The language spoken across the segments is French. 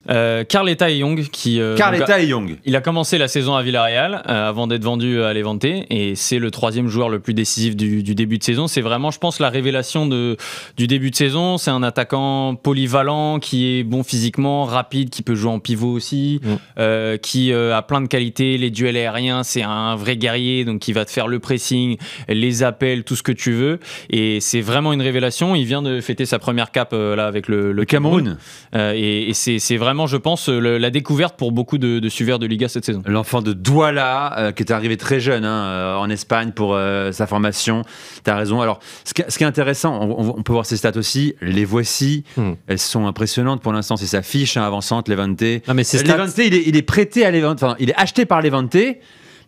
Carleta et Young Carleta et Young. Il a commencé la saison à Villarreal avant d'être vendu à Levante et c'est le 3e joueur le plus décisif du début de saison. C'est vraiment, je pense, la révélation du début de saison. C'est un attaquant polyvalent qui est bon physiquement, rapide, qui peut jouer en pivot aussi, qui a plein de qualités. Les duels aériens, c'est un vrai guerrier, donc qui va te faire le pressing, les appels, tout ce que tu veux. Et c'est vraiment une révélation. Il vient de fêter sa première cape là avec le Cameroun. Et c'est vraiment, je pense, la découverte pour beaucoup de suiveurs de Liga cette saison. L'enfant de Douala, qui est arrivé très jeune en Espagne pour sa formation. Tu as raison. Alors, ce qui est intéressant, on peut voir ses stats aussi. Les voici. Elles sont impressionnantes pour l'instant. C'est sa fiche avançante, Levante. Non, mais Levante, il est prêté à Levante. Enfin, il est acheté par Levante,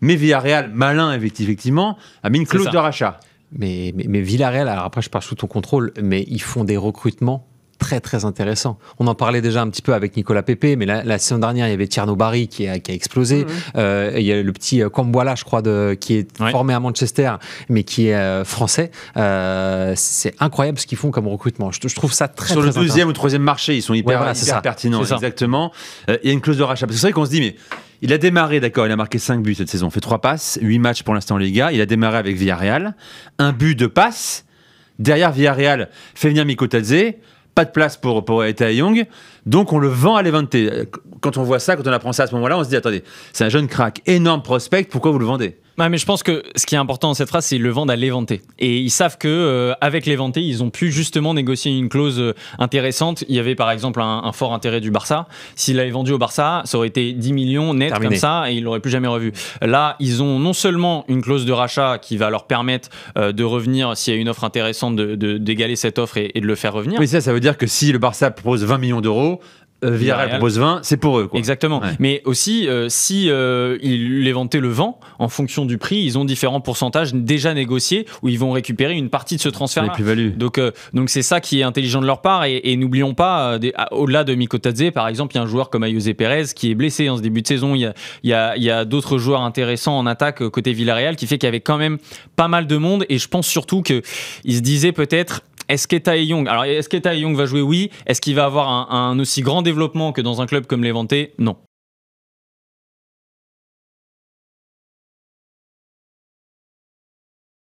mais Villarreal, malin effectivement, a mis une clause de rachat. Mais Villarreal, alors après, je parle sous ton contrôle, mais ils font des recrutements très très intéressant. On en parlait déjà un petit peu avec Nicolas Pepe, mais la saison dernière, il y avait Tierno Barry qui a explosé. Il y a le petit Kamboala, je crois, qui est formé à Manchester, mais qui est français. C'est incroyable ce qu'ils font comme recrutement. Je trouve ça très sur très le 2e ou 3e marché, ils sont hyper pertinents. Exactement. Il y a une clause de rachat. Parce que c'est vrai qu'on se dit, mais il a démarré, d'accord, il a marqué 5 buts cette saison, fait 3 passes, 8 matchs pour l'instant en Liga. Il a démarré avec Villarreal, 1 but, 2 passes. Derrière Villarreal, fait venir Mikotadze. Pas de place pour Eta Young, donc on le vend à Levante. Quand on voit ça, quand on apprend ça à ce moment-là, on se dit, attendez, c'est un jeune crack, énorme prospect, pourquoi vous le vendez ? Ouais, mais je pense que ce qui est important dans cette phrase, c'est le vendre à Levante. Et ils savent que avec Levante, ils ont pu justement négocier une clause intéressante. Il y avait par exemple un fort intérêt du Barça. S'il l'avait vendu au Barça, ça aurait été 10 millions net comme ça et ils l'auraient plus jamais revu. Là, ils ont non seulement une clause de rachat qui va leur permettre de revenir s'il y a une offre intéressante, d'égaler cette offre et de le faire revenir. Oui, ça veut dire que si le Barça propose 20 millions d'euros, Villarreal propose 20, c'est pour eux, quoi. Exactement. Ouais. Mais aussi, si Levante le vend, en fonction du prix, ils ont différents pourcentages déjà négociés où ils vont récupérer une partie de ce transfert-là. Donc c'est ça qui est intelligent de leur part. Et n'oublions pas, au-delà de Mikotadze, par exemple, il y a un joueur comme Ayoze Perez qui est blessé en ce début de saison. Il y a d'autres joueurs intéressants en attaque côté Villarreal qui fait qu'il y avait quand même pas mal de monde. Et je pense surtout qu'ils se disaient peut-être... Est-ce qu'Eta Young va jouer? Oui. Est-ce qu'il va avoir un aussi grand développement que dans un club comme Levante? Non.